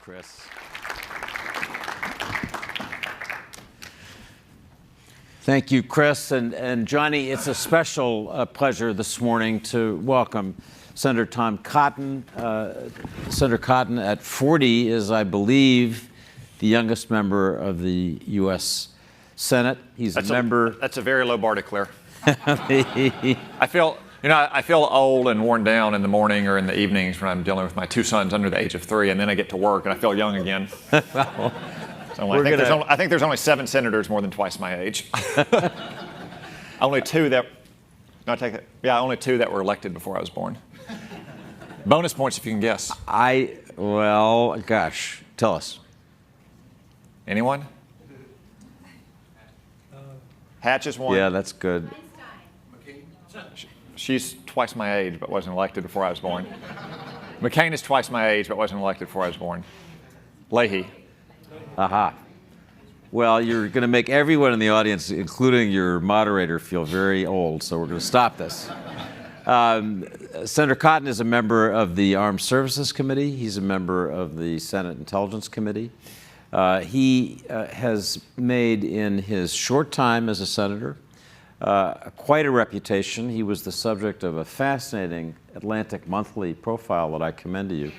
Chris. Thank you, Chris. And Johnny, it's a special pleasure this morning to welcome Senator Tom Cotton. Senator Cotton, at 40, is, I believe, the youngest member of the U.S. Senate. He's a member. That's a very low bar to clear. I feel old and worn down in the morning or in the evenings when I'm dealing with my two sons under the age of 3, and then I get to work and I feel young again. Well, So I think there's only 7 senators more than twice my age. Only two that were elected before I was born. Bonus points if you can guess. Well, gosh, tell us. Anyone? Hatch is one. Yeah, that's good. She's twice my age, but wasn't elected before I was born. McCain is twice my age, but wasn't elected before I was born. Leahy. Aha. Well, you're going to make everyone in the audience, including your moderator, feel very old, so we're going to stop this. Senator Cotton is a member of the Armed Services Committee. He's a member of the Senate Intelligence Committee. He has made, in his short time as a senator, quite a reputation. He was the subject of a fascinating Atlantic Monthly profile that I commend to you,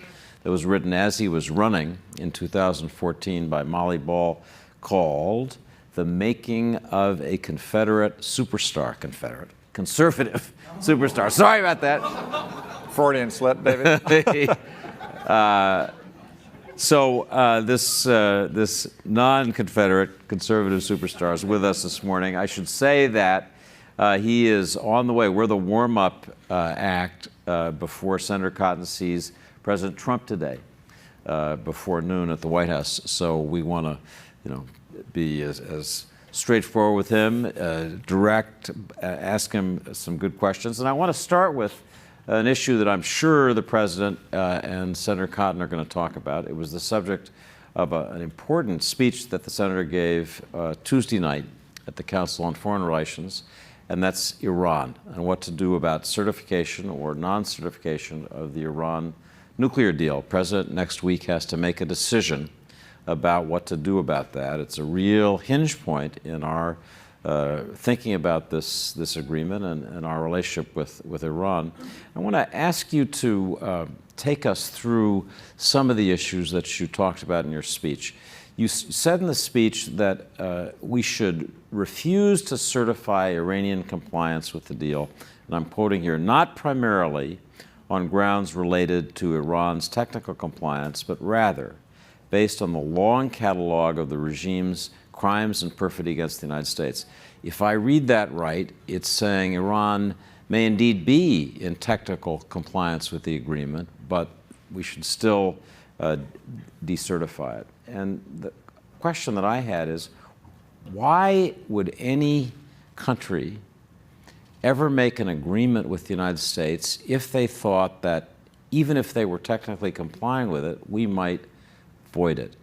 that was written as he was running in 2014 by Molly Ball, called "The Making of a Conservative Superstar." Sorry about that. Freudian slip, David. This non-Confederate conservative superstar is with us this morning. I should say that he is on the way. We're the warm-up act before Senator Cotton sees President Trump today before noon at the White House. So we want to, be as straightforward with him, direct, ask him some good questions. And I want to start with an issue that I'm sure the President and Senator Cotton are going to talk about. It was the subject of an important speech that the Senator gave Tuesday night at the Council on Foreign Relations, and that's Iran, and what to do about certification or non-certification of the Iran nuclear deal. The President next week has to make a decision about what to do about that. It's a real hinge point in our thinking about this agreement and our relationship with Iran. I want to ask you to take us through some of the issues that you talked about in your speech. You said in the speech that we should refuse to certify Iranian compliance with the deal, and I'm quoting here, not primarily on grounds related to Iran's technical compliance, but rather based on the long catalog of the regime's crimes and perfidy against the United States. If I read that right, it's saying Iran may indeed be in technical compliance with the agreement, but we should still decertify it. And the question that I had is, why would any country ever make an agreement with the United States if they thought that even if they were technically complying with it, we might void it?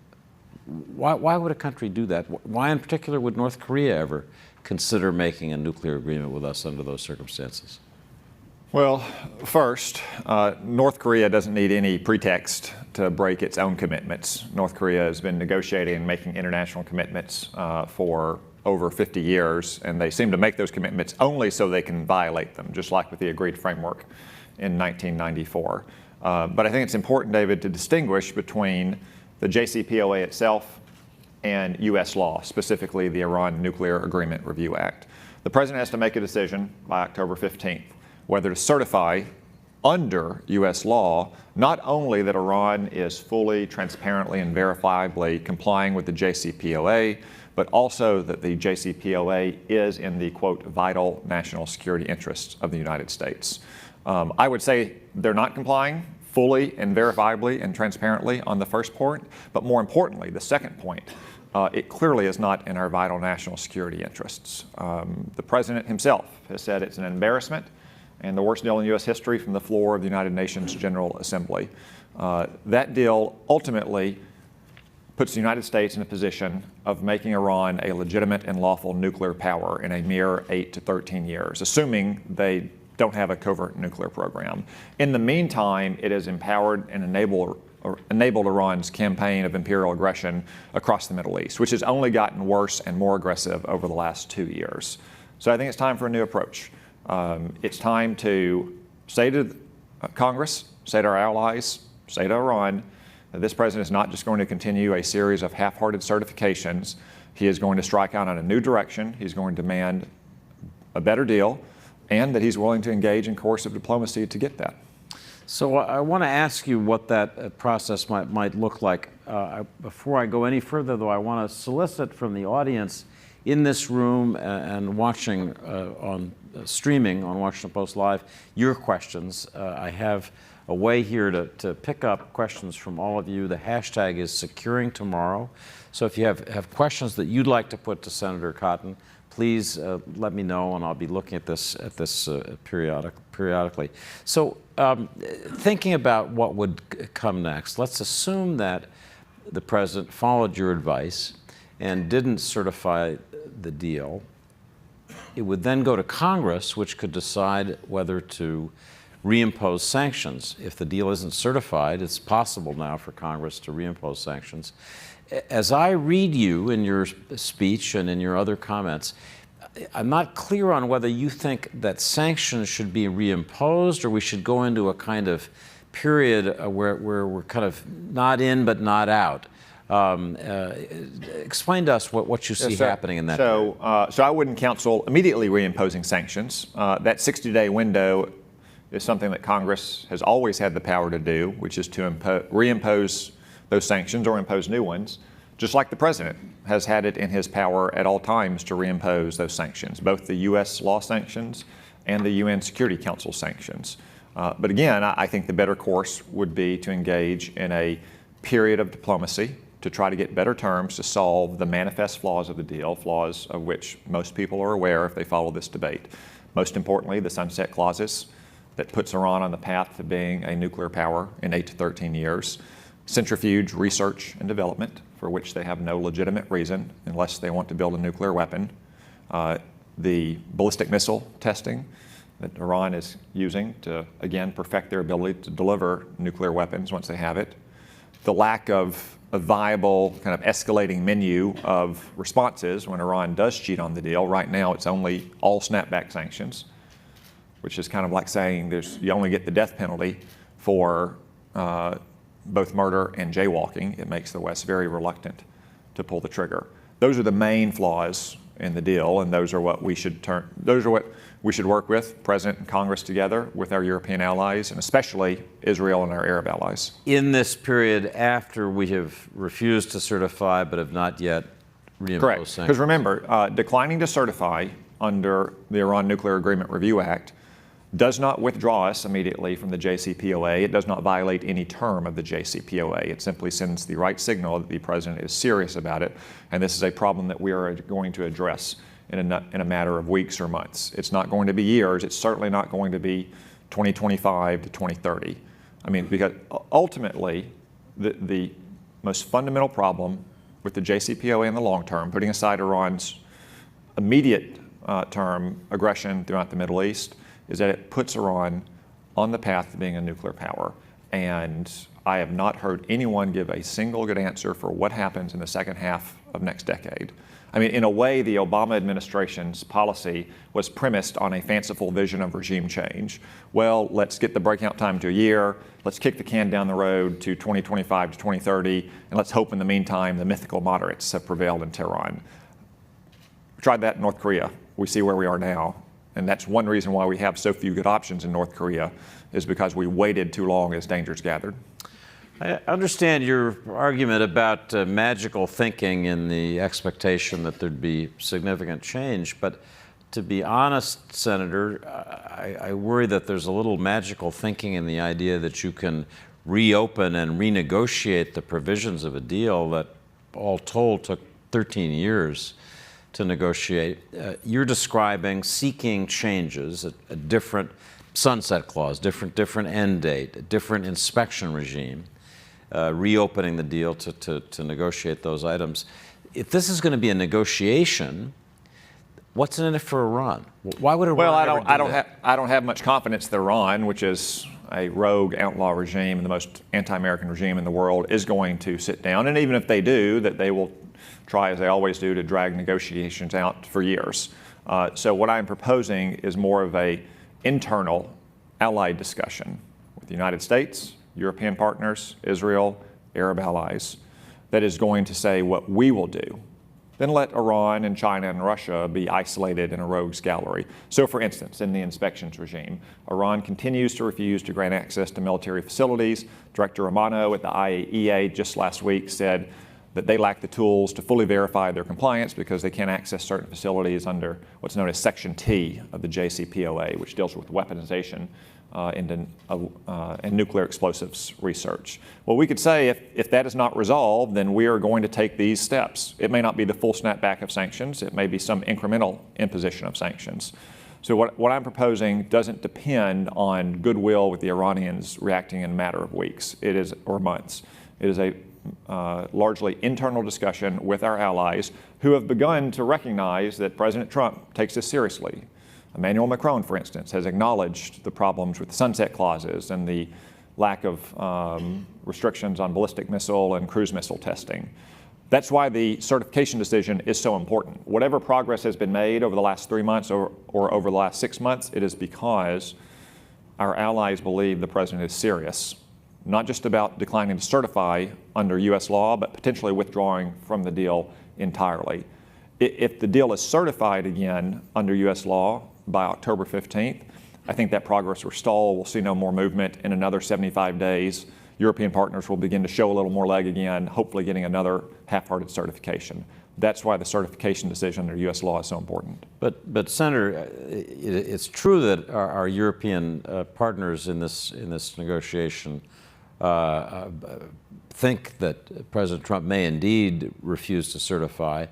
Why would a country do that? Why in particular would North Korea ever consider making a nuclear agreement with us under those circumstances? Well, first, North Korea doesn't need any pretext to break its own commitments. North Korea has been negotiating and making international commitments for over 50 years, and they seem to make those commitments only so they can violate them, just like with the agreed framework in 1994. But I think it's important, David, to distinguish between the JCPOA itself and U.S. law, specifically the Iran Nuclear Agreement Review Act. The President has to make a decision by October 15th whether to certify under U.S. law not only that Iran is fully, transparently, and verifiably complying with the JCPOA, but also that the JCPOA is in the, quote, vital national security interests of the United States. I would say they're not complying fully and verifiably and transparently on the first point, but more importantly, the second point, it clearly is not in our vital national security interests. The President himself has said it's an embarrassment and the worst deal in U.S. history from the floor of the United Nations General Assembly. That deal ultimately puts the United States in a position of making Iran a legitimate and lawful nuclear power in a mere 8 to 13 years, assuming they don't have a covert nuclear program. In the meantime, it has empowered and enabled enabled Iran's campaign of imperial aggression across the Middle East, which has only gotten worse and more aggressive over the last 2 years. So I think it's time for a new approach. It's time to say to Congress, say to our allies, say to Iran, that this president is not just going to continue a series of half-hearted certifications. He is going to strike out on a new direction. He's going to demand a better deal, and that he's willing to engage in coercive diplomacy to get that. So I want to ask you what that process might look like. Before I go any further, though, I want to solicit from the audience in this room and watching on streaming on Washington Post Live your questions. I have a way here to pick up questions from all of you. The hashtag is Securing Tomorrow. So if you have questions that you'd like to put to Senator Cotton, please let me know, and I'll be looking at this periodically. So thinking about what would come next, let's assume that the president followed your advice and didn't certify the deal. It would then go to Congress, which could decide whether to reimpose sanctions. If the deal isn't certified, it's possible now for Congress to reimpose sanctions. As I read you in your speech and in your other comments, I'm not clear on whether you think that sanctions should be reimposed or we should go into a kind of period where we're kind of not in but not out. Explain to us what you see happening in that period. So I wouldn't counsel immediately reimposing sanctions. That 60-day window is something that Congress has always had the power to do, which is to reimpose those sanctions or impose new ones, just like the president has had it in his power at all times to reimpose those sanctions, both the U.S. law sanctions and the UN Security Council sanctions. But again, I think the better course would be to engage in a period of diplomacy to try to get better terms to solve the manifest flaws of the deal, flaws of which most people are aware if they follow this debate. Most importantly, the sunset clauses that puts Iran on the path to being a nuclear power in 8 to 13 years. Centrifuge research and development, for which they have no legitimate reason unless they want to build a nuclear weapon. The ballistic missile testing that Iran is using to, again, perfect their ability to deliver nuclear weapons once they have it. The lack of a viable kind of escalating menu of responses when Iran does cheat on the deal. Right now, it's only all snapback sanctions, which is kind of like saying you only get the death penalty for both murder and jaywalking. It makes the West very reluctant to pull the trigger. Those are the main flaws in the deal, and those are what we should work with, President and Congress together, with our European allies, and especially Israel and our Arab allies. In this period after we have refused to certify but have not yet reimposed Correct. sanctions. Because remember, declining to certify under the Iran Nuclear Agreement Review Act does not withdraw us immediately from the JCPOA. It does not violate any term of the JCPOA. It simply sends the right signal that the president is serious about it, and this is a problem that we are going to address in a matter of weeks or months. It's not going to be years. It's certainly not going to be 2025 to 2030. I mean, because ultimately, the most fundamental problem with the JCPOA in the long term, putting aside Iran's immediate term aggression throughout the Middle East, is that it puts Iran on the path to being a nuclear power. And I have not heard anyone give a single good answer for what happens in the second half of next decade. I mean, in a way, the Obama administration's policy was premised on a fanciful vision of regime change. Well, let's get the breakout time to a year, let's kick the can down the road to 2025 to 2030, and let's hope in the meantime the mythical moderates have prevailed in Tehran. We tried that in North Korea. We see where we are now. And that's one reason why we have so few good options in North Korea, is because we waited too long as dangers gathered. I understand your argument about magical thinking in the expectation that there'd be significant change, but to be honest, Senator, I worry that there's a little magical thinking in the idea that you can reopen and renegotiate the provisions of a deal that all told took 13 years to negotiate. You're describing seeking changes, a different sunset clause, different end date, a different inspection regime, reopening the deal to negotiate those items. If this is going to be a negotiation, what's in it for Iran? Why would Iran Well, I don't have much confidence that Iran, which is a rogue outlaw regime and the most anti-American regime in the world is going to sit down. And even if they do, that they will try, as they always do, to drag negotiations out for years. So what I'm proposing is more of a internal allied discussion with the United States, European partners, Israel, Arab allies, that is going to say what we will do. Then let Iran and China and Russia be isolated in a rogues gallery. So for instance, in the inspections regime, Iran continues to refuse to grant access to military facilities. Director Romano at the IAEA just last week said that they lack the tools to fully verify their compliance because they can't access certain facilities under what's known as Section T of the JCPOA, which deals with weaponization and nuclear explosives research. Well, we could say if that is not resolved, then we are going to take these steps. It may not be the full snapback of sanctions. It may be some incremental imposition of sanctions. So what I'm proposing doesn't depend on goodwill with the Iranians reacting in a matter of weeks, or months. It is a largely internal discussion with our allies who have begun to recognize that President Trump takes this seriously. Emmanuel Macron, for instance, has acknowledged the problems with the sunset clauses and the lack of restrictions on ballistic missile and cruise missile testing. That's why the certification decision is so important. Whatever progress has been made over the last 3 months or over the last 6 months, it is because our allies believe the president is serious, not just about declining to certify under U.S. law, but potentially withdrawing from the deal entirely. If the deal is certified again under U.S. law by October 15th, I think that progress will stall. We'll see no more movement in another 75 days. European partners will begin to show a little more leg again, hopefully getting another half-hearted certification. That's why the certification decision under U.S. law is so important. But Senator, it's true that our European partners in this negotiation think that President Trump may indeed refuse to certify,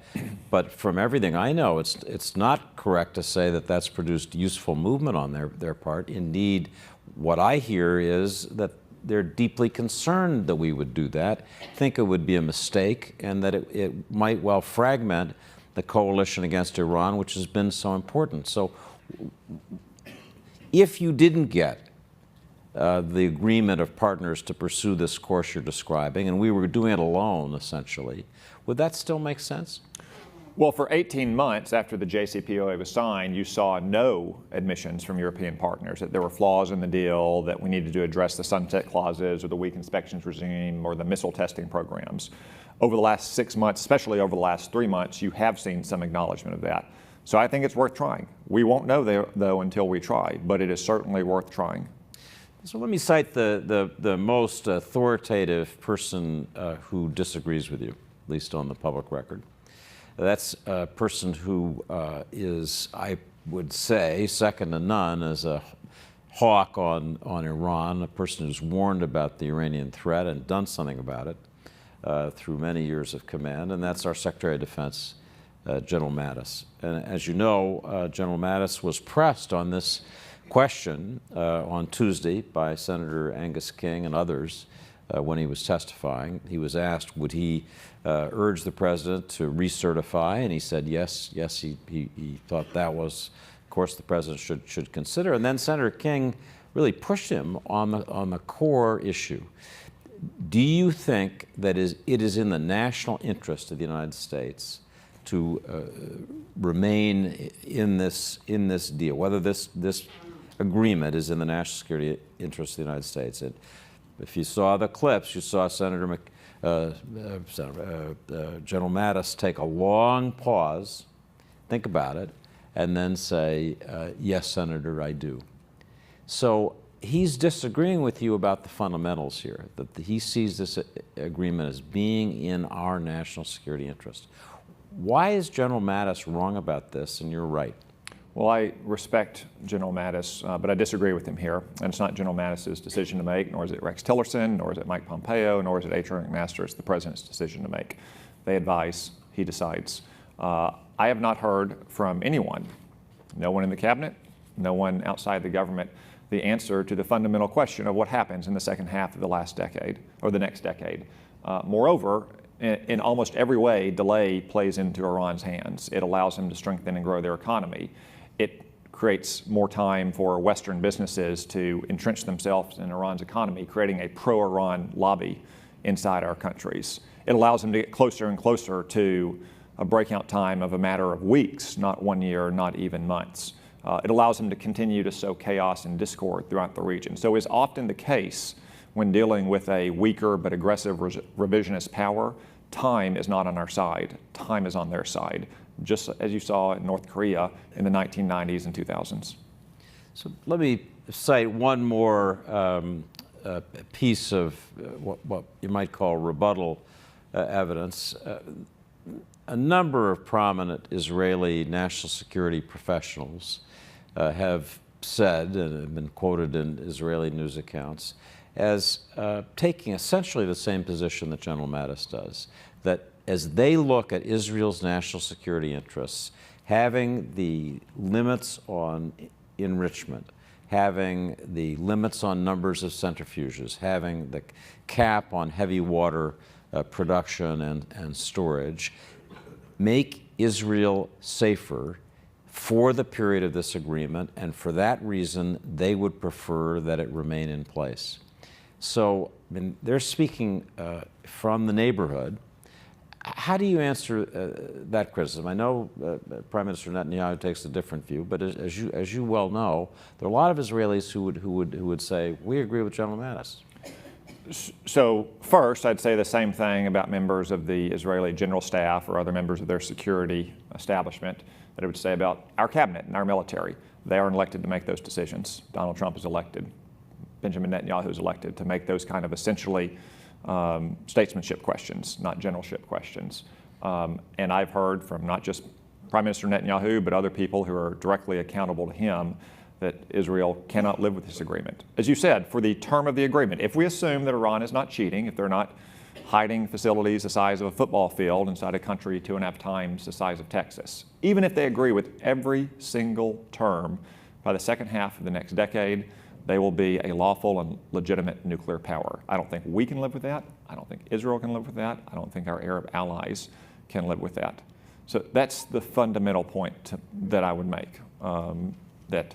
but from everything I know, it's not correct to say that that's produced useful movement on their part. Indeed, what I hear is that they're deeply concerned that we would do that, think it would be a mistake, and that it might well fragment the coalition against Iran, which has been so important. So if you didn't get the agreement of partners to pursue this course you're describing, and we were doing it alone, essentially, would that still make sense? Well, for 18 months after the JCPOA was signed, you saw no admissions from European partners that there were flaws in the deal, that we needed to address the sunset clauses or the weak inspections regime or the missile testing programs. Over the last 6 months, especially over the last 3 months, you have seen some acknowledgement of that. So I think it's worth trying. We won't know, though, until we try, but it is certainly worth trying. So let me cite the most authoritative person who disagrees with you, at least on the public record. That's a person who is, I would say, second to none as a hawk on Iran, a person who's warned about the Iranian threat and done something about it through many years of command, and that's our Secretary of Defense, General Mattis. And as you know, General Mattis was pressed on this question on Tuesday by Senator Angus King and others when he was testifying. He was asked, would he urge the president to recertify, and he said yes, he thought that was, of course, the president should consider. And then Senator King really pushed him on the core issue. Do you think that it is in the national interest of the United States to remain in this deal, whether this agreement is in the national security interest of the United States? If you saw the clips, you saw General Mattis take a long pause, think about it, and then say, yes, Senator, I do. So he's disagreeing with you about the fundamentals here, that he sees this agreement as being in our national security interest. Why is General Mattis wrong about this, and you're right? Well, I respect General Mattis, but I disagree with him here. And it's not General Mattis's decision to make, nor is it Rex Tillerson, nor is it Mike Pompeo, nor is it H.R. McMaster. It's the president's decision to make. They advise, he decides. I have not heard from anyone, no one in the cabinet, no one outside the government, the answer to the fundamental question of what happens in the second half of the last decade, or the next decade. Moreover, in almost every way, delay plays into Iran's hands. It allows them to strengthen and grow their economy. It creates more time for Western businesses to entrench themselves in Iran's economy, creating a pro-Iran lobby inside our countries. It allows them to get closer and closer to a breakout time of a matter of weeks, not 1 year, not even months. It allows them to continue to sow chaos and discord throughout the region. So is often the case when dealing with a weaker but aggressive revisionist power, time is not on our side. Time is on their side, just as you saw in North Korea in the 1990s and 2000s. So let me cite one more piece of what you might call rebuttal evidence. A number of prominent Israeli national security professionals have said, and have been quoted in Israeli news accounts, as taking essentially the same position that General Mattis does, that as they look at Israel's national security interests, having the limits on enrichment, having the limits on numbers of centrifuges, having the cap on heavy water production and storage, make Israel safer for the period of this agreement, and for that reason, they would prefer that it remain in place. So, I mean, they're speaking from the neighborhood. How do you answer that criticism? I know Prime Minister Netanyahu takes a different view, but as you well know, there are a lot of Israelis who would say, we agree with General Mattis. So first, I'd say the same thing about members of the Israeli General Staff or other members of their security establishment that I would say about our cabinet and our military. They are elected to make those decisions. Donald Trump is elected. Benjamin Netanyahu is elected to make those kind of essentially statesmanship questions, not generalship questions. And I've heard from not just Prime Minister Netanyahu, but other people who are directly accountable to him that Israel cannot live with this agreement. As you said, for the term of the agreement, if we assume that Iran is not cheating, if they're not hiding facilities the size of a football field inside a country 2.5 times the size of Texas, even if they agree with every single term, by the second half of the next decade, they will be a lawful and legitimate nuclear power. I don't think we can live with that. I don't think Israel can live with that. I don't think our Arab allies can live with that. So that's the fundamental point that I would make, that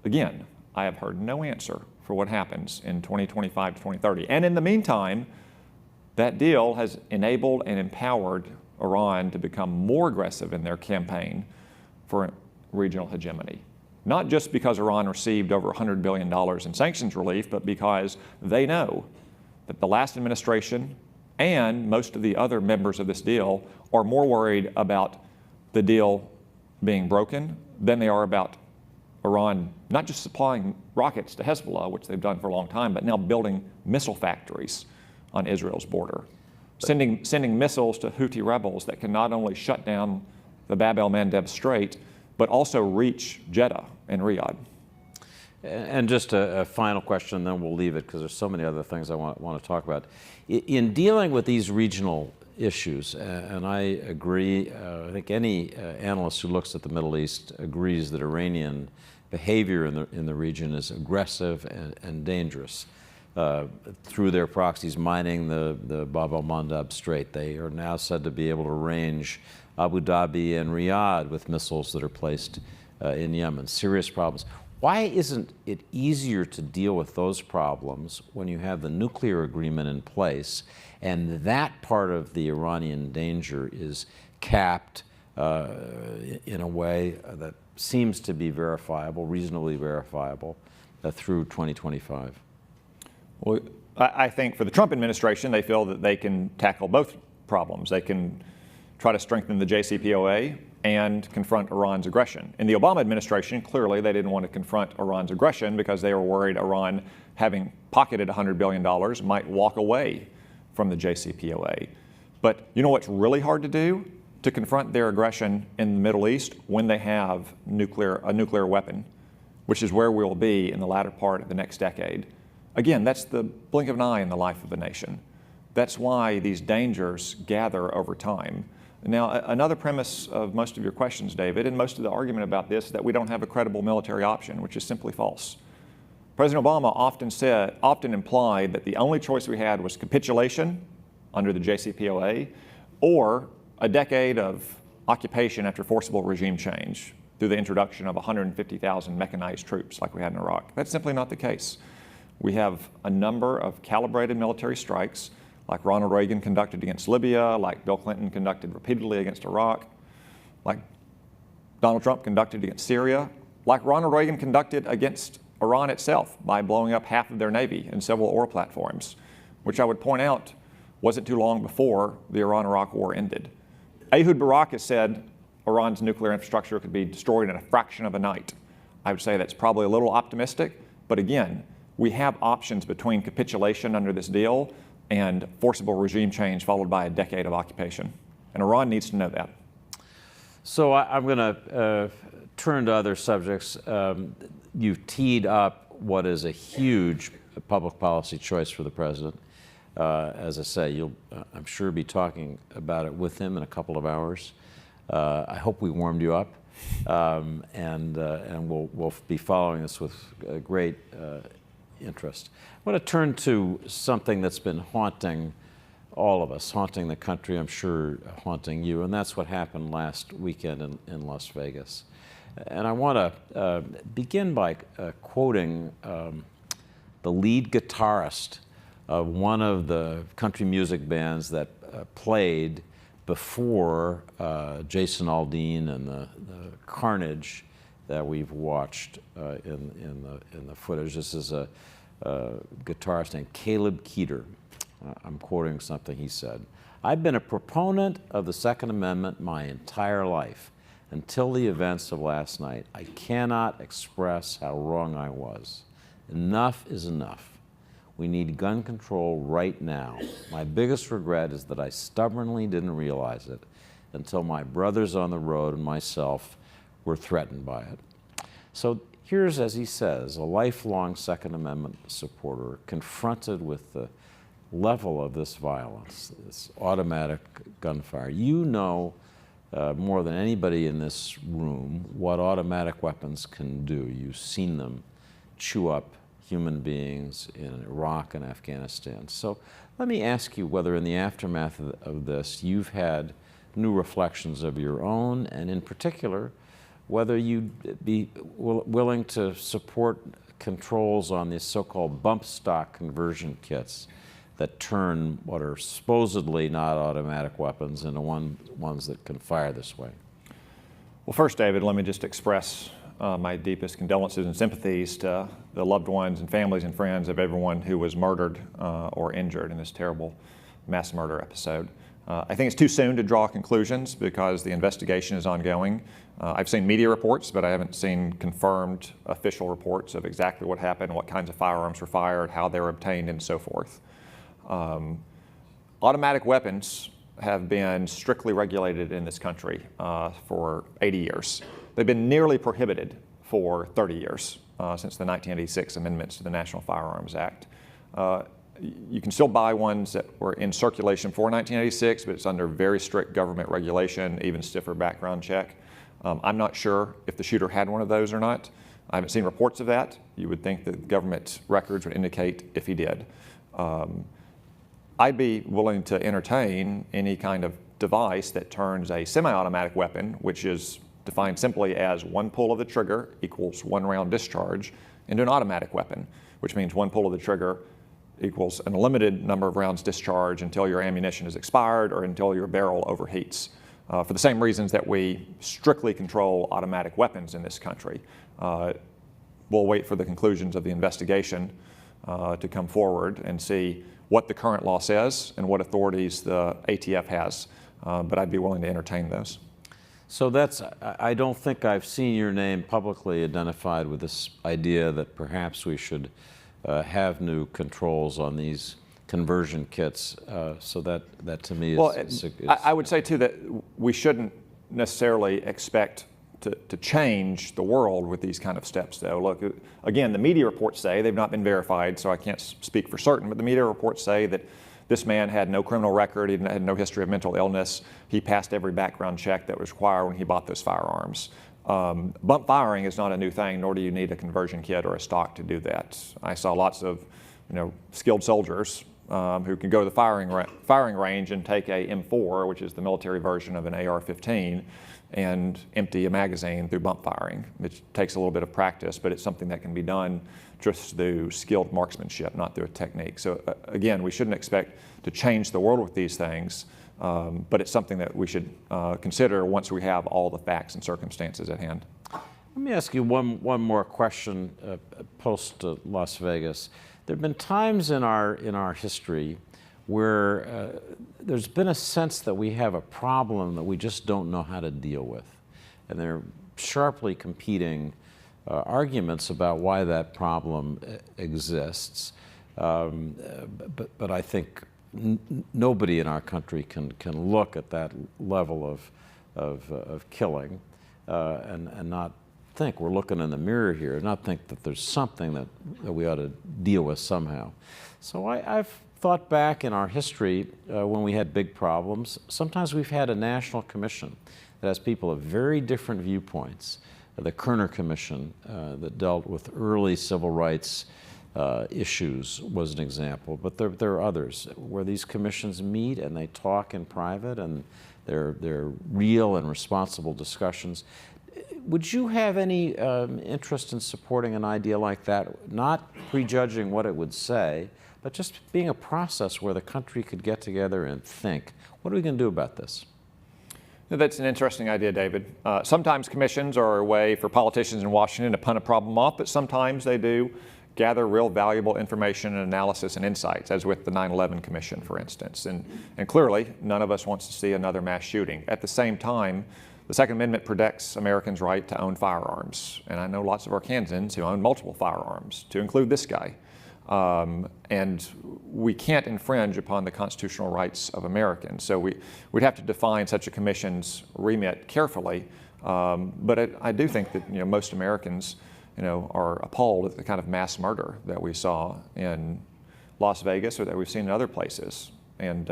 again, I have heard no answer for what happens in 2025 to 2030. And in the meantime, that deal has enabled and empowered Iran to become more aggressive in their campaign for regional hegemony. Not just because Iran received over $100 billion in sanctions relief, but because they know that the last administration and most of the other members of this deal are more worried about the deal being broken than they are about Iran not just supplying rockets to Hezbollah, which they've done for a long time, but now building missile factories on Israel's border, sending missiles to Houthi rebels that can not only shut down the Bab el-Mandeb Strait, but also reach Jeddah and Riyadh. And just a final question, then we'll leave it because there's so many other things I want to talk about. In dealing with these regional issues, and I agree, I think any analyst who looks at the Middle East agrees that Iranian behavior in the region is aggressive and dangerous. Through their proxies mining the Bab el-Mandeb Strait, they are now said to be able to range Abu Dhabi and Riyadh with missiles that are placed in Yemen. Serious problems. Why isn't it easier to deal with those problems when you have the nuclear agreement in place and that part of the Iranian danger is capped in a way that seems to be verifiable, reasonably verifiable, through 2025? Well, I think for the Trump administration, they feel that they can tackle both problems. They can try to strengthen the JCPOA and confront Iran's aggression. In the Obama administration, clearly they didn't want to confront Iran's aggression because they were worried Iran, having pocketed $100 billion, might walk away from the JCPOA. But you know what's really hard to do? To confront their aggression in the Middle East when they have a nuclear weapon, which is where we'll be in the latter part of the next decade. Again, that's the blink of an eye in the life of a nation. That's why these dangers gather over time. Now, another premise of most of your questions, David, and most of the argument about this is that we don't have a credible military option, which is simply false. President Obama often implied that the only choice we had was capitulation under the JCPOA or a decade of occupation after forcible regime change. through the introduction of 150,000 mechanized troops like we had in Iraq. That's simply not the case. We have a number of calibrated military strikes like Ronald Reagan conducted against Libya, like Bill Clinton conducted repeatedly against Iraq, like Donald Trump conducted against Syria, like Ronald Reagan conducted against Iran itself by blowing up half of their navy and several oil platforms, which I would point out wasn't too long before the Iran-Iraq war ended. Ehud Barak has said Iran's nuclear infrastructure could be destroyed in a fraction of a night. I would say that's probably a little optimistic, but again, we have options between capitulation under this deal and forcible regime change followed by a decade of occupation. And Iran needs to know that. So I'm going to turn to other subjects. You've teed up what is a huge public policy choice for the president. As I say, you'll, I'm sure, be talking about it with him in a couple of hours. I hope we warmed you up, and we'll be following this with great interest. I want to turn to something that's been haunting all of us, haunting the country, I'm sure haunting you, and that's what happened last weekend in Las Vegas. And I want to begin by quoting the lead guitarist of one of the country music bands that played before Jason Aldean and the carnage that we've watched in the footage. This is a guitarist named Caleb Keeter. I'm quoting something he said. "I've been a proponent of the Second Amendment my entire life. Until the events of last night, I cannot express how wrong I was. Enough is enough. We need gun control right now. My biggest regret is that I stubbornly didn't realize it until my brothers on the road and myself were threatened by it." So here's, as he says, a lifelong Second Amendment supporter confronted with the level of this violence, this automatic gunfire. You know more than anybody in this room what automatic weapons can do. You've seen them chew up human beings in Iraq and Afghanistan. So let me ask you whether in the aftermath of this you've had new reflections of your own, and in particular, whether you'd be willing to support controls on these so-called bump stock conversion kits that turn what are supposedly not automatic weapons into ones that can fire this way. Well, first, David, let me just express my deepest condolences and sympathies to the loved ones and families and friends of everyone who was murdered or injured in this terrible mass murder episode. I think it's too soon to draw conclusions because the investigation is ongoing. I've seen media reports, but I haven't seen confirmed official reports of exactly what happened, what kinds of firearms were fired, how they were obtained, and so forth. Automatic weapons have been strictly regulated in this country for 80 years. They've been nearly prohibited for 30 years since the 1986 amendments to the National Firearms Act. You can still buy ones that were in circulation for 1986, but it's under very strict government regulation, even stiffer background check. I'm not sure if the shooter had one of those or not. I haven't seen reports of that. You would think that government records would indicate if he did. I'd be willing to entertain any kind of device that turns a semi-automatic weapon, which is defined simply as one pull of the trigger equals one round discharge, into an automatic weapon, which means one pull of the trigger equals an unlimited number of rounds discharge until your ammunition is expired or until your barrel overheats. For the same reasons that we strictly control automatic weapons in this country. We'll wait for the conclusions of the investigation to come forward and see what the current law says and what authorities the ATF has, but I'd be willing to entertain those. So that's, I don't think I've seen your name publicly identified with this idea that perhaps we should have new controls on these conversion kits. So that to me is... Well, I would say too that we shouldn't necessarily expect to change the world with these kind of steps, though. Look, again, the media reports say, they've not been verified, so I can't speak for certain, but the media reports say that this man had no criminal record, he had no history of mental illness, he passed every background check that was required when he bought those firearms. Bump firing is not a new thing, nor do you need a conversion kit or a stock to do that. I saw lots of skilled soldiers who can go to the firing range and take a M4, which is the military version of an AR-15, and empty a magazine through bump firing. It takes a little bit of practice, but it's something that can be done just through skilled marksmanship, not through a technique. So again, we shouldn't expect to change the world with these things, but it's something that we should consider once we have all the facts and circumstances at hand. Let me ask you one more question post Las Vegas. There have been times in our history where there's been a sense that we have a problem that we just don't know how to deal with. And there are sharply competing arguments about why that problem exists. But I think nobody in our country can look at that level of killing and not think we're looking in the mirror here, not think that there's something that we ought to deal with somehow. So I've thought back in our history when we had big problems. Sometimes we've had a national commission that has people of very different viewpoints. The Kerner Commission that dealt with early civil rights issues was an example, but there are others where these commissions meet and they talk in private and they're real and responsible discussions. Would you have any interest in supporting an idea like that, not prejudging what it would say, but just being a process where the country could get together and think, what are we going to do about this? That's an interesting idea, David. Sometimes commissions are a way for politicians in Washington to punt a problem off, but sometimes they do gather real valuable information and analysis and insights, as with the 9/11 Commission, for instance. And clearly, none of us wants to see another mass shooting. At the same time, the Second Amendment protects Americans' right to own firearms. And I know lots of Arkansans who own multiple firearms, to include this guy. And we can't infringe upon the constitutional rights of Americans. So we'd have to define such a commission's remit carefully. But I do think that most Americans are appalled at the kind of mass murder that we saw in Las Vegas or that we've seen in other places. And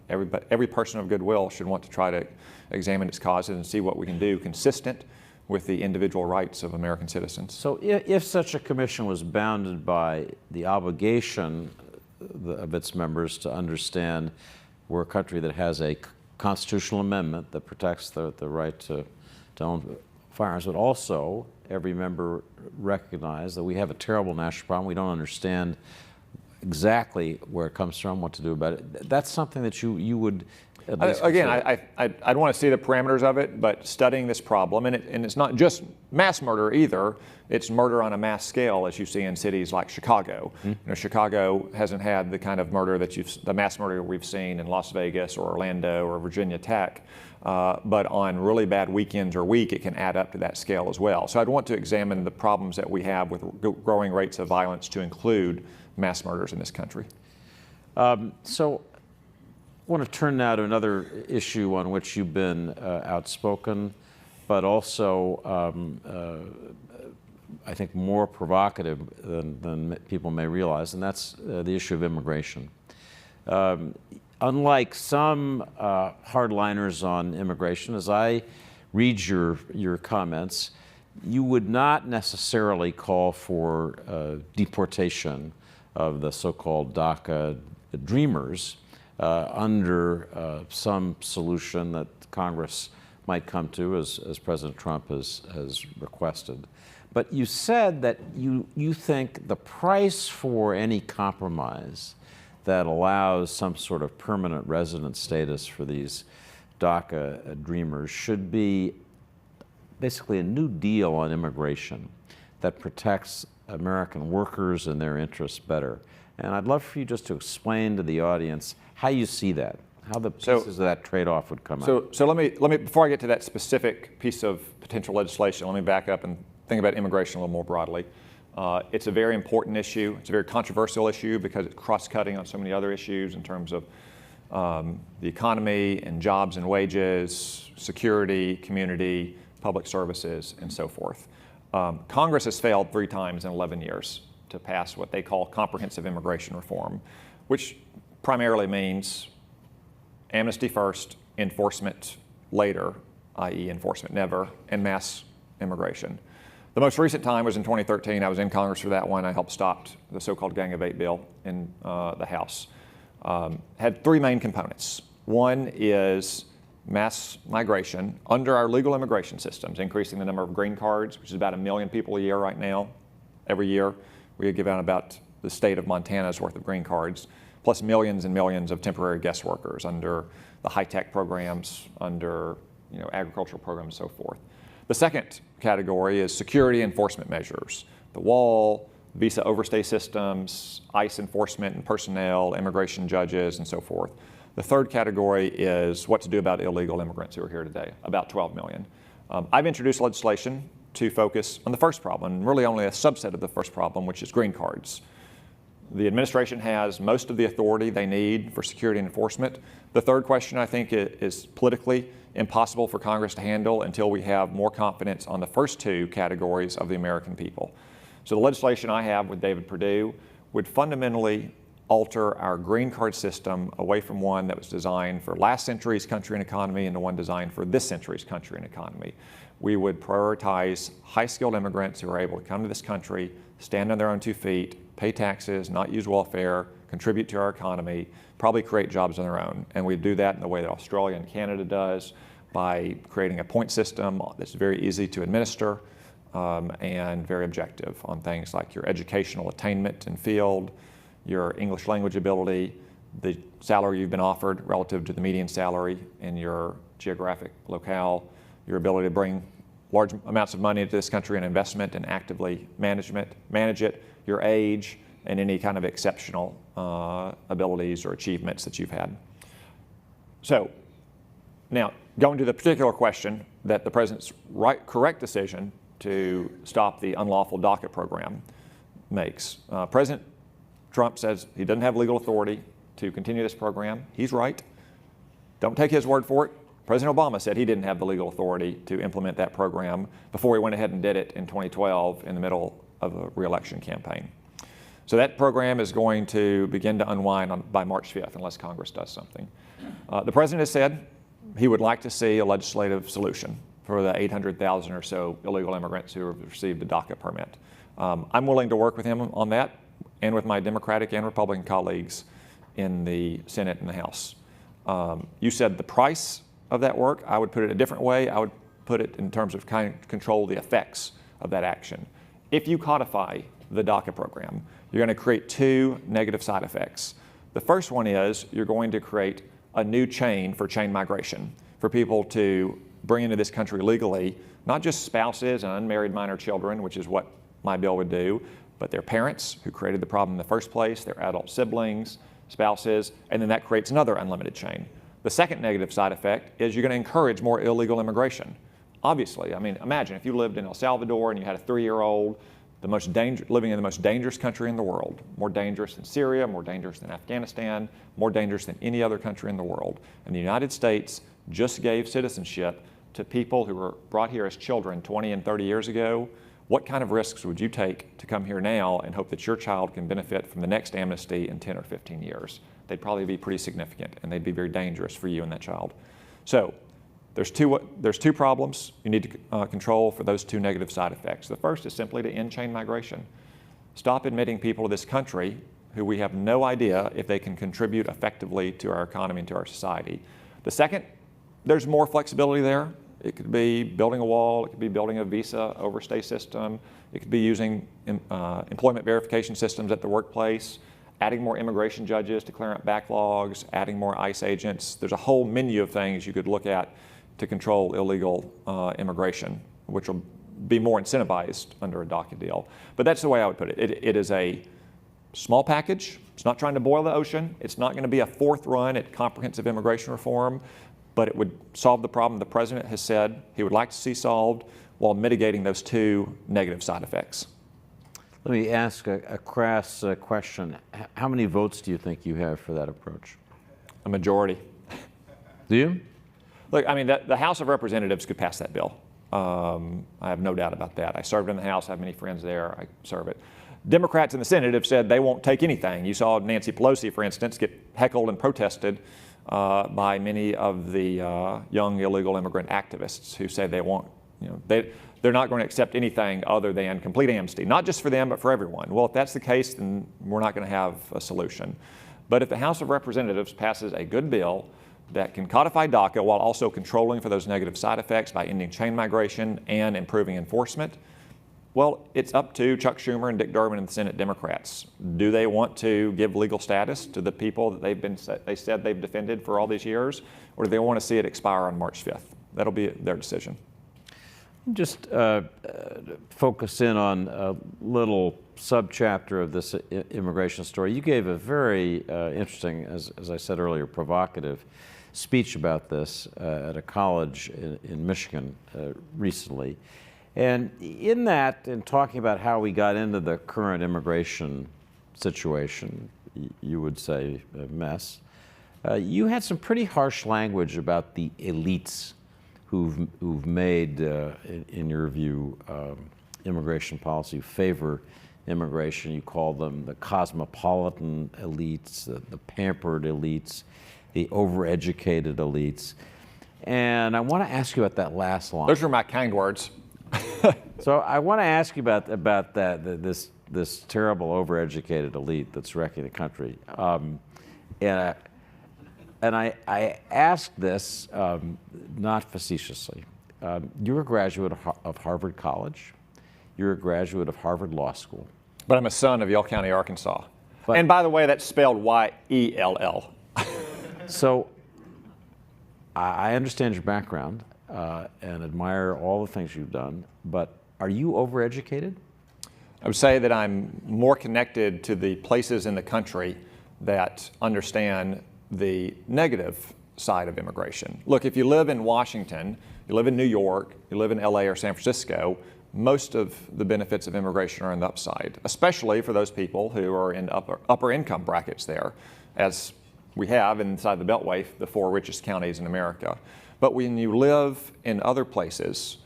every person of goodwill should want to try to examine its causes and see what we can do consistent with the individual rights of American citizens. So if such a commission was bounded by the obligation of its members to understand we're a country that has a constitutional amendment that protects the right to own firearms, but also every member recognize that we have a terrible national problem, we don't understand exactly where it comes from, what to do about it, that's something that you would at least again, consider. I'd want to see the parameters of it, but studying this problem, and it's not just mass murder either, it's murder on a mass scale, as you see in cities like Chicago. Chicago hasn't had the kind of murder the mass murder we've seen in Las Vegas or Orlando or Virginia Tech, but on really bad weekends or week, it can add up to that scale as well. So I'd want to examine the problems that we have with growing rates of violence to include mass murders in this country. So I want to turn now to another issue on which you've been outspoken, but also I think more provocative than people may realize, and that's the issue of immigration. Unlike some hardliners on immigration, as I read your comments, you would not necessarily call for deportation of the so-called DACA dreamers under some solution that Congress might come to, as President Trump has requested. But you said that you think the price for any compromise that allows some sort of permanent resident status for these DACA dreamers should be basically a new deal on immigration that protects American workers and their interests better. And I'd love for you just to explain to the audience how you see that, how the pieces of that trade-off would come out. So let me before I get to that specific piece of potential legislation, let me back up and think about immigration a little more broadly. It's a very important issue. It's a very controversial issue because it's cross-cutting on so many other issues in terms of the economy and jobs and wages, security, community, public services, and so forth. Congress has failed 3 times in 11 years to pass what they call comprehensive immigration reform, which primarily means amnesty first, enforcement later, i.e. enforcement never, and mass immigration. The most recent time was in 2013. I was in Congress for that one. I helped stop the so-called Gang of Eight bill in the House. Had three main components. One is mass migration under our legal immigration systems, increasing the number of green cards, which is about 1 million people a year right now. Every year, we give out about the state of Montana's worth of green cards, plus millions and millions of temporary guest workers under the high-tech programs, under agricultural programs, and so forth. The second category is security enforcement measures. The wall, visa overstay systems, ICE enforcement and personnel, immigration judges, and so forth. The third category is what to do about illegal immigrants who are here today, about 12 million. I've introduced legislation to focus on the first problem, and really only a subset of the first problem, which is green cards. The administration has most of the authority they need for security and enforcement. The third question, I think, is politically impossible for Congress to handle until we have more confidence on the first two categories of the American people. So the legislation I have with David Perdue would fundamentally alter our green card system away from one that was designed for last century's country and economy into one designed for this century's country and economy. We would prioritize high-skilled immigrants who are able to come to this country, stand on their own 2 feet, pay taxes, not use welfare, contribute to our economy, probably create jobs on their own. And we do that in the way that Australia and Canada does, by creating a point system that's very easy to administer and very objective on things like your educational attainment and field, your English language ability, the salary you've been offered relative to the median salary in your geographic locale, your ability to bring large amounts of money into this country and investment and actively manage it, your age, and any kind of exceptional abilities or achievements that you've had. So now, going to the particular question that the President's correct decision to stop the unlawful DACA program makes. President Trump says he doesn't have legal authority to continue this program. He's right. Don't take his word for it. President Obama said he didn't have the legal authority to implement that program before he went ahead and did it in 2012 in the middle of a re-election campaign. So that program is going to begin to unwind by March 5th unless Congress does something. The President has said he would like to see a legislative solution for the 800,000 or so illegal immigrants who have received a DACA permit. I'm willing to work with him on that and with my Democratic and Republican colleagues in the Senate and the House. You said the price of that work. I would put it a different way. I would put it in terms of kind of control the effects of that action. If you codify the DACA program, you're going to create two negative side effects. The first one is you're going to create a new chain for chain migration, for people to bring into this country legally, not just spouses and unmarried minor children, which is what my bill would do, but their parents who created the problem in the first place, their adult siblings, spouses, and then that creates another unlimited chain. The second negative side effect is you're going to encourage more illegal immigration. Obviously, I mean, imagine if you lived in El Salvador and you had a 3-year-old living in the most dangerous country in the world, more dangerous than Syria, more dangerous than Afghanistan, more dangerous than any other country in the world. And the United States just gave citizenship to people who were brought here as children 20 and 30 years ago. What kind of risks would you take to come here now and hope that your child can benefit from the next amnesty in 10 or 15 years? They'd probably be pretty significant, and they'd be very dangerous for you and that child. So there's two problems you need to control for those two negative side effects. The first is simply to end chain migration. Stop admitting people to this country who we have no idea if they can contribute effectively to our economy and to our society. The second, there's more flexibility there. It could be building a wall, it could be building a visa overstay system, it could be using employment verification systems at the workplace, adding more immigration judges to clear up backlogs, adding more ICE agents. There's a whole menu of things you could look at to control illegal immigration, which will be more incentivized under a DACA deal. But that's the way I would put it. It is a small package. It's not trying to boil the ocean. It's not going to be a fourth run at comprehensive immigration reform, but it would solve the problem the President has said he would like to see solved while mitigating those two negative side effects. Let me ask a crass question. How many votes do you think you have for that approach? A majority. Do you? Look, I mean, the House of Representatives could pass that bill. I have no doubt about that. I served in the House. I have many friends there. I serve it. Democrats in the Senate have said they won't take anything. You saw Nancy Pelosi, for instance, get heckled and protested by many of the young illegal immigrant activists who say they want, they're not going to accept anything other than complete amnesty, not just for them, but for everyone. Well, if that's the case, then we're not going to have a solution. But if the House of Representatives passes a good bill that can codify DACA while also controlling for those negative side effects by ending chain migration and improving enforcement, well, it's up to Chuck Schumer and Dick Durbin and the Senate Democrats. Do they want to give legal status to the people that they said they've defended for all these years, or do they want to see it expire on March 5th? That'll be their decision. Just focus in on a little subchapter of this immigration story. You gave a very interesting, as I said earlier, provocative speech about this at a college in Michigan recently. And in that, in talking about how we got into the current immigration situation, you would say a mess, you had some pretty harsh language about the elites who've made, in your view, immigration policy, who favor immigration. You call them the cosmopolitan elites, the pampered elites, the overeducated elites. And I want to ask you about that last line. Those are my kind words. So I want to ask you about that, this terrible overeducated elite that's wrecking the country. And I ask this not facetiously. You're a graduate of Harvard College. You're a graduate of Harvard Law School. But I'm a son of Yell County, Arkansas. But, and by the way, that's spelled Y-E-L-L. So I understand your background and admire all the things you've done, but are you overeducated? I would say that I'm more connected to the places in the country that understand the negative side of immigration. Look, if you live in Washington, you live in New York, you live in LA or San Francisco, most of the benefits of immigration are on the upside, especially for those people who are in upper income brackets there, as we have inside the Beltway, the 4 richest counties in America. But when you live in other places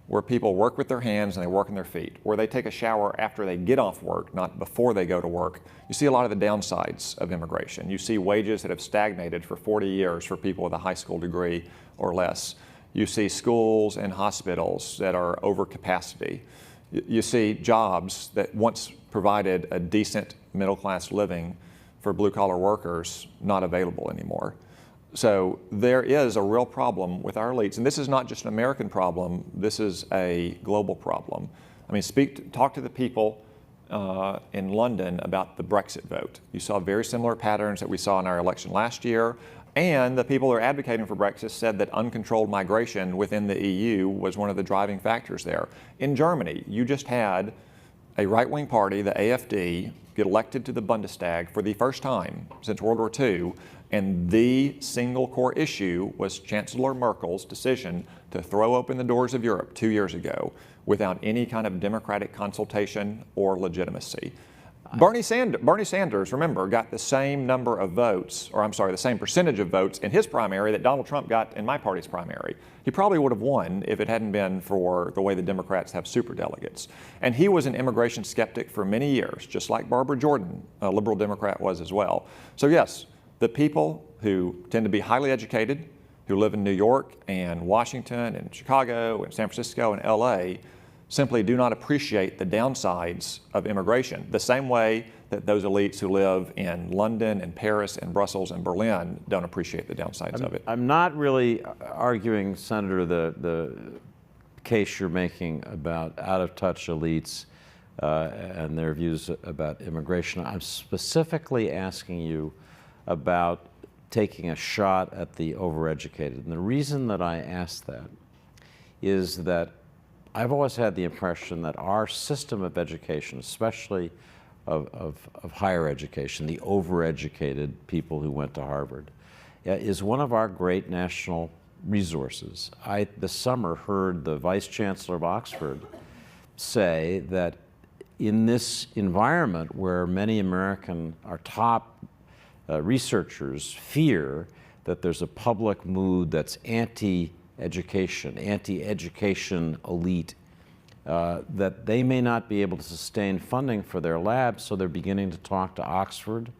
where people work with their hands and they work on their feet, where they take a shower after they get off work, not before they go to work, you see a lot of the downsides of immigration. You see wages that have stagnated for 40 years for people with a high school degree or less. You see schools and hospitals that are over capacity. You see jobs that once provided a decent middle-class living for blue-collar workers not available anymore. So there is a real problem with our elites, and this is not just an American problem, this is a global problem. I mean, talk to the people in London about the Brexit vote. You saw very similar patterns that we saw in our election last year, and the people who are advocating for Brexit said that uncontrolled migration within the EU was one of the driving factors there. In Germany, you just had a right-wing party, the AfD, get elected to the Bundestag for the first time since World War II, and the single core issue was Chancellor Merkel's decision to throw open the doors of Europe 2 years ago without any kind of democratic consultation or legitimacy. Bernie Sanders, remember, got the same number of votes, or I'm sorry, the same percentage of votes in his primary that Donald Trump got in my party's primary. He probably would have won if it hadn't been for the way the Democrats have superdelegates. And he was an immigration skeptic for many years, just like Barbara Jordan, a liberal Democrat, was as well. So yes, the people who tend to be highly educated, who live in New York and Washington and Chicago and San Francisco and LA, simply do not appreciate the downsides of immigration, the same way that those elites who live in London and Paris and Brussels and Berlin don't appreciate the downsides of it. I'm not really arguing, Senator, the case you're making about out-of-touch elites and their views about immigration. I'm specifically asking you about taking a shot at the overeducated. And the reason that I ask that is that I've always had the impression that our system of education, especially of higher education, the overeducated people who went to Harvard, is one of our great national resources. I, this summer, heard the Vice Chancellor of Oxford say that in this environment where many our top researchers fear that there's a public mood that's anti-education elite, that they may not be able to sustain funding for their labs, so they're beginning to talk to Oxford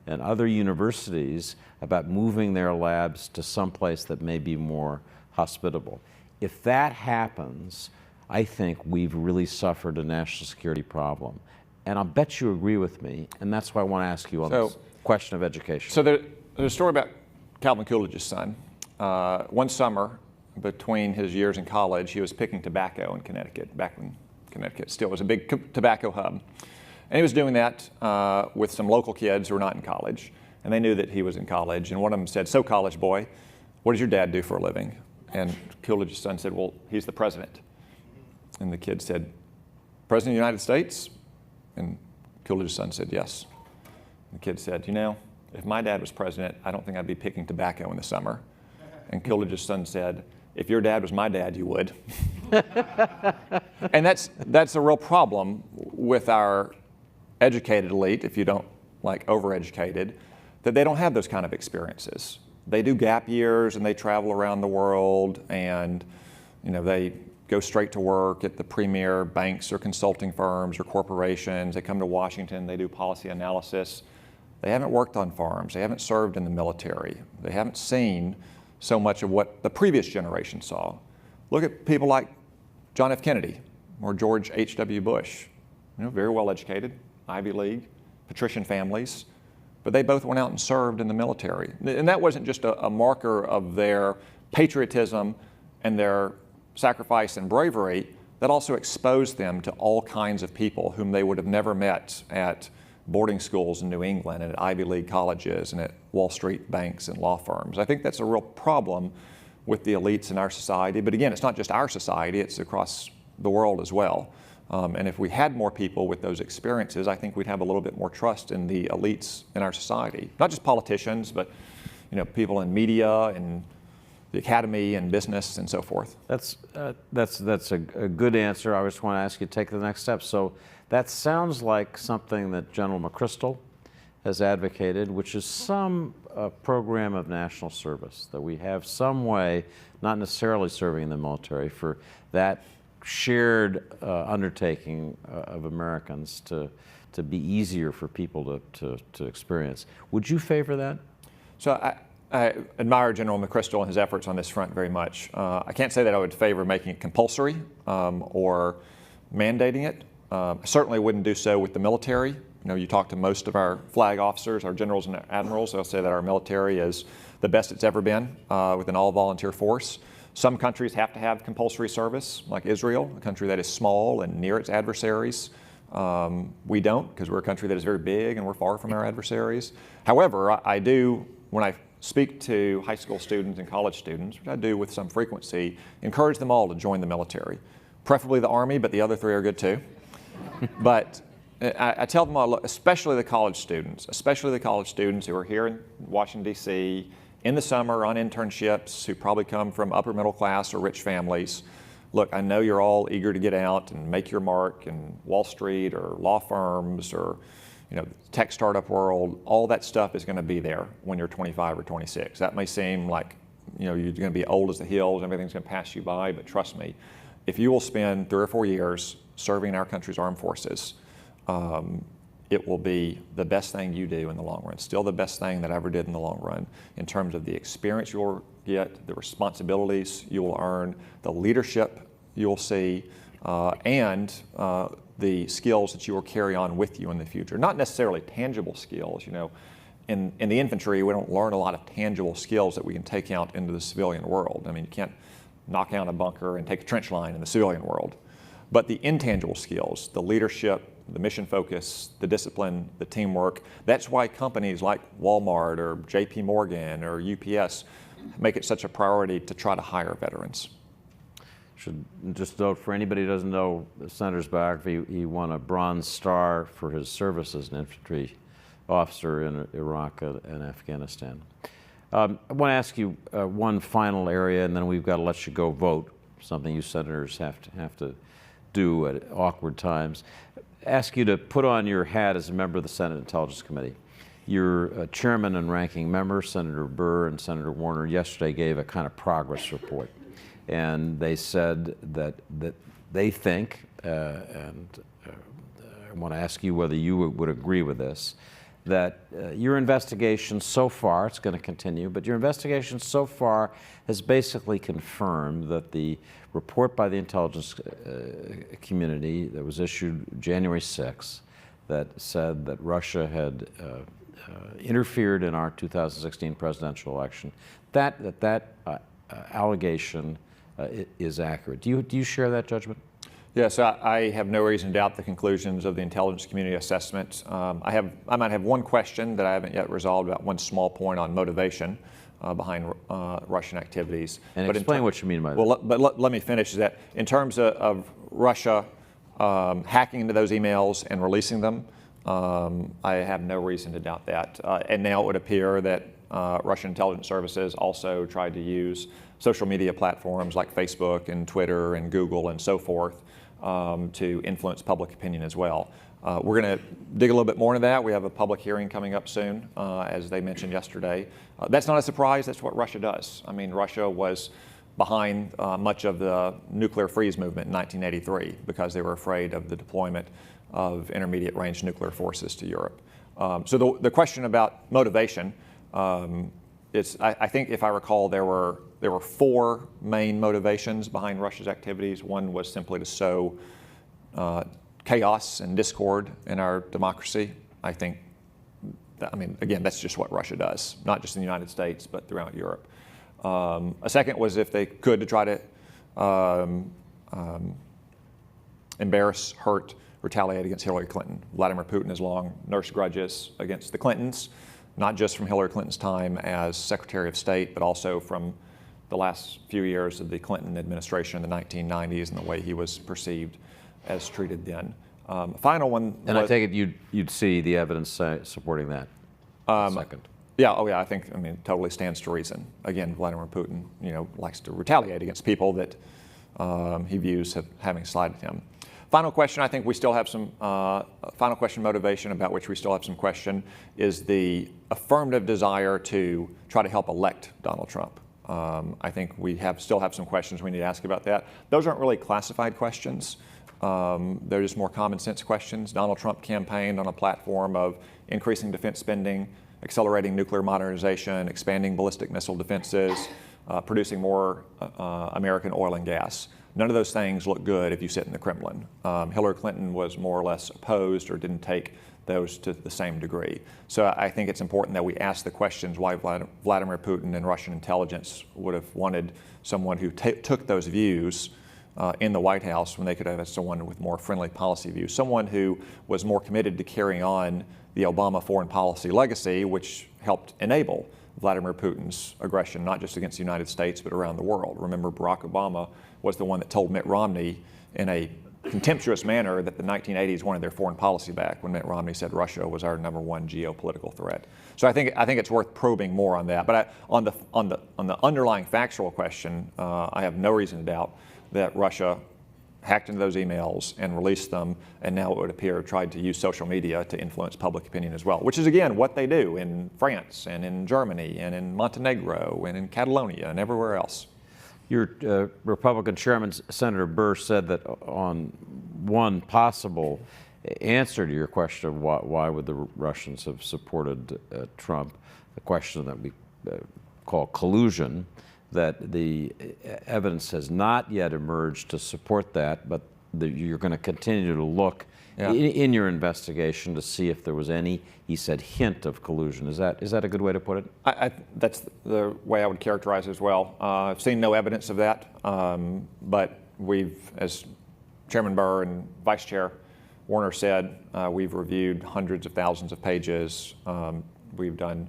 and other universities about moving their labs to someplace that may be more hospitable. If that happens, I think we've really suffered a national security problem. And I'll bet you agree with me, and that's why I want to ask you on this question of education. So there's a story about Calvin Coolidge's son. One summer, between his years in college, he was picking tobacco in Connecticut, back when Connecticut still was a big tobacco hub. And he was doing that with some local kids who were not in college, and they knew that he was in college. And one of them said, "So, college boy, what does your dad do for a living?" And Coolidge's son said, "Well, he's the president." And the kid said, "President of the United States?" And Coolidge's son said, "Yes." And the kid said, "You know, if my dad was president, I don't think I'd be picking tobacco in the summer." And Coolidge's son said, "If your dad was my dad, you would." And that's a real problem with our educated elite, if you don't like overeducated, that they don't have those kind of experiences. They do gap years and they travel around the world, and they go straight to work at the premier banks or consulting firms or corporations. They come to Washington, they do policy analysis. They haven't worked on farms. They haven't served in the military. They haven't seen so much of what the previous generation saw. Look at people like John F. Kennedy or George H.W. Bush. Very well educated, Ivy League, patrician families, but they both went out and served in the military. And that wasn't just a marker of their patriotism and their sacrifice and bravery, that also exposed them to all kinds of people whom they would have never met at boarding schools in New England and at Ivy League colleges and at Wall Street banks and law firms. I think that's a real problem with the elites in our society. But again, it's not just our society, it's across the world as well. And if we had more people with those experiences, I think we'd have a little bit more trust in the elites in our society. Not just politicians, but people in media and the academy and business and so forth. That's a good answer. I just want to ask you to take the next step. So that sounds like something that General McChrystal has advocated, which is some program of national service, that we have some way, not necessarily serving in the military, for that shared undertaking of Americans to be easier for people to experience. Would you favor that? So I admire General McChrystal and his efforts on this front very much. I can't say that I would favor making it compulsory or mandating it. I certainly wouldn't do so with the military. You talk to most of our flag officers, our generals and admirals, they'll say that our military is the best it's ever been with an all-volunteer force. Some countries have to have compulsory service, like Israel, a country that is small and near its adversaries. We don't, because we're a country that is very big and we're far from our adversaries. However, I do, when I speak to high school students and college students, which I do with some frequency, encourage them all to join the military. Preferably the Army, but the other three are good too. But I tell them all, especially the college students who are here in Washington, D.C., in the summer on internships, who probably come from upper middle class or rich families. Look, I know you're all eager to get out and make your mark in Wall Street or law firms or tech startup world. All that stuff is going to be there when you're 25 or 26. That may seem like you're going to be old as the hills, everything's going to pass you by, but trust me, if you will spend 3 or 4 years serving in our country's armed forces, it will be the best thing you do in the long run. Still the best thing that I ever did in the long run in terms of the experience you'll get, the responsibilities you will earn, the leadership you'll see, and the skills that you will carry on with you in the future. Not necessarily tangible skills. In the infantry, we don't learn a lot of tangible skills that we can take out into the civilian world. I mean, you can't knock out a bunker and take a trench line in the civilian world. But the intangible skills, the leadership, the mission focus, the discipline, the teamwork, that's why companies like Walmart or JP Morgan or UPS make it such a priority to try to hire veterans. Should just note, for anybody who doesn't know the Senator's biography, he won a Bronze Star for his service as an infantry officer in Iraq and Afghanistan. I want to ask you one final area, and then we've got to let you go vote, something you senators have to do at awkward times. Ask you to put on your hat as a member of the Senate Intelligence Committee. Your chairman and ranking member, Senator Burr and Senator Warner, yesterday gave a kind of progress report. And they said that they think, and I want to ask you whether you would agree with this, that your investigation so far, it's going to continue, but your investigation so far has basically confirmed that the report by the intelligence community that was issued January 6th that said that Russia had interfered in our 2016 presidential election, that allegation is accurate. Do you share that judgment? Yes, I have no reason to doubt the conclusions of the intelligence community assessment. I might have one question that I haven't yet resolved about one small point on motivation behind Russian activities. And explain what you mean by that. Well, but let me finish. Is that in terms of Russia hacking into those emails and releasing them, I have no reason to doubt that. And now it would appear that Russian intelligence services also tried to use social media platforms like Facebook and Twitter and Google and so forth to influence public opinion as well. We're going to dig a little bit more into that. We have a public hearing coming up soon, as they mentioned yesterday. That's not a surprise. That's what Russia does. I mean, Russia was behind much of the nuclear freeze movement in 1983 because they were afraid of the deployment of intermediate range nuclear forces to Europe. So the question about motivation, I think if I recall, there were 4 main motivations behind Russia's activities. One was simply to sow chaos and discord in our democracy. I mean, again, that's just what Russia does, not just in the United States, but throughout Europe. A second was if they could to try to embarrass, hurt, retaliate against Hillary Clinton. Vladimir Putin has long nursed grudges against the Clintons, not just from Hillary Clinton's time as Secretary of State, but also from the last few years of the Clinton administration in the 1990s and the way he was perceived as treated then. Final one. And I take it you'd see the evidence supporting that. Second. Yeah. Oh, yeah. I mean, totally stands to reason. Again, Vladimir Putin, likes to retaliate against people that he views having slighted him. Final question, I think we still have some, final question motivation about which we still have some question, is the affirmative desire to try to help elect Donald Trump. I think we still have some questions we need to ask about that. Those aren't really classified questions. They're just more common sense questions. Donald Trump campaigned on a platform of increasing defense spending, accelerating nuclear modernization, expanding ballistic missile defenses, producing more American oil and gas. None of those things look good if you sit in the Kremlin. Hillary Clinton was more or less opposed or didn't take those to the same degree. So I think it's important that we ask the questions why Vladimir Putin and Russian intelligence would have wanted someone who took those views in the White House when they could have had someone with more friendly policy views, someone who was more committed to carrying on the Obama foreign policy legacy, which helped enable Vladimir Putin's aggression, not just against the United States, but around the world. Remember, Barack Obama was the one that told Mitt Romney in a contemptuous manner that the 1980s wanted their foreign policy back when Mitt Romney said Russia was our #1 geopolitical threat. So I think it's worth probing more on that. But on the underlying factual question, I have no reason to doubt that Russia hacked into those emails and released them, and now it would appear tried to use social media to influence public opinion as well, which is, again, what they do in France and in Germany and in Montenegro and in Catalonia and everywhere else. Your Republican chairman, Senator Burr, said that on one possible answer to your question of why would the Russians have supported Trump, the question that we call collusion, that the evidence has not yet emerged to support that, but you're going to continue to look in your investigation to see if there was any, he said, hint of collusion. Is that a good way to put it? That's the way I would characterize it as well. I've seen no evidence of that, but we've, as Chairman Burr and Vice Chair Warner said, we've reviewed hundreds of thousands of pages. We've done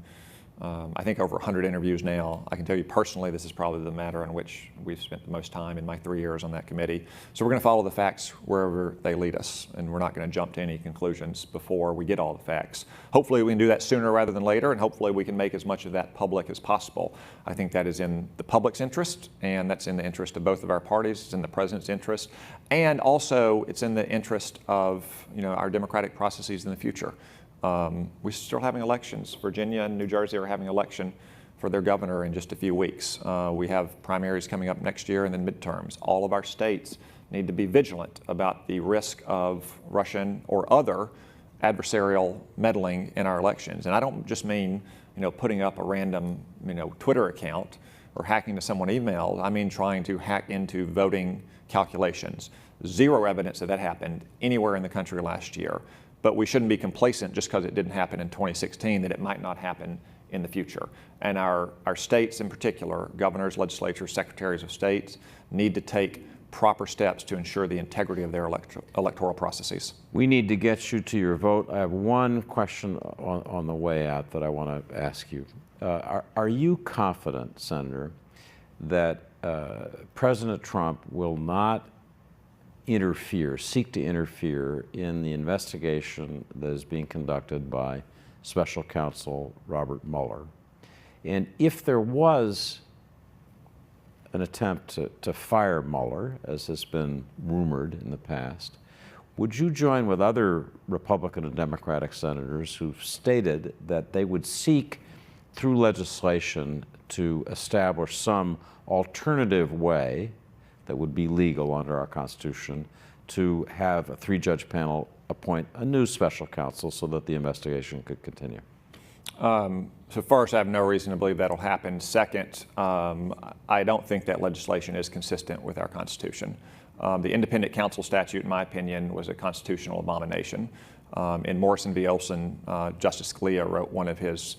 I think over 100 interviews now. I can tell you personally, this is probably the matter on which we've spent the most time in my 3 years on that committee. So we're going to follow the facts wherever they lead us, and we're not going to jump to any conclusions before we get all the facts. Hopefully we can do that sooner rather than later, and hopefully we can make as much of that public as possible. I think that is in the public's interest, and that's in the interest of both of our parties. It's in the president's interest, and also it's in the interest of our democratic processes in the future. We're still having elections. Virginia and New Jersey are having election for their governor in just a few weeks. We have primaries coming up next year and then midterms. All of our states need to be vigilant about the risk of Russian or other adversarial meddling in our elections. And I don't just mean, putting up a random, Twitter account or hacking to someone's email. I mean trying to hack into voting calculations. Zero evidence that happened anywhere in the country last year. But we shouldn't be complacent just because it didn't happen in 2016 that it might not happen in the future. And our states in particular, governors, legislatures, secretaries of states, need to take proper steps to ensure the integrity of their electoral processes. We need to get you to your vote. I have one question on the way out that I want to ask you. Are you confident, Senator, that President Trump will not seek to interfere in the investigation that is being conducted by Special Counsel Robert Mueller? And if there was an attempt to fire Mueller, as has been rumored in the past, would you join with other Republican and Democratic senators who've stated that they would seek, through legislation, to establish some alternative way that would be legal under our Constitution to have a 3-judge panel appoint a new special counsel so that the investigation could continue? So first, I have no reason to believe that'll happen. Second, I don't think that legislation is consistent with our Constitution. The independent counsel statute, in my opinion, was a constitutional abomination. In Morrison v. Olson, Justice Scalia wrote one of his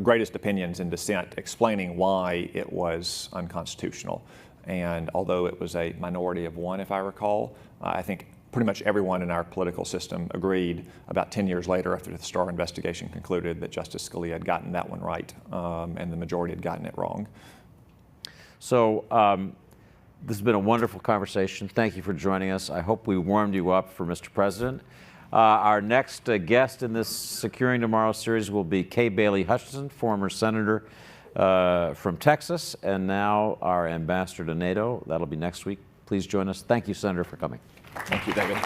greatest opinions in dissent explaining why it was unconstitutional. And although it was a minority of one, if I recall, I think pretty much everyone in our political system agreed about 10 years later, after the Starr investigation concluded, that Justice Scalia had gotten that one right, and the majority had gotten it wrong. So this has been a wonderful conversation. Thank you for joining us. I hope we warmed you up for Mr. President. Our next guest in this Securing Tomorrow series will be Kay Bailey Hutchinson, former senator from Texas, and now our ambassador to NATO. That'll be next week. Please join us. Thank you, Senator, for coming. Thank you, David.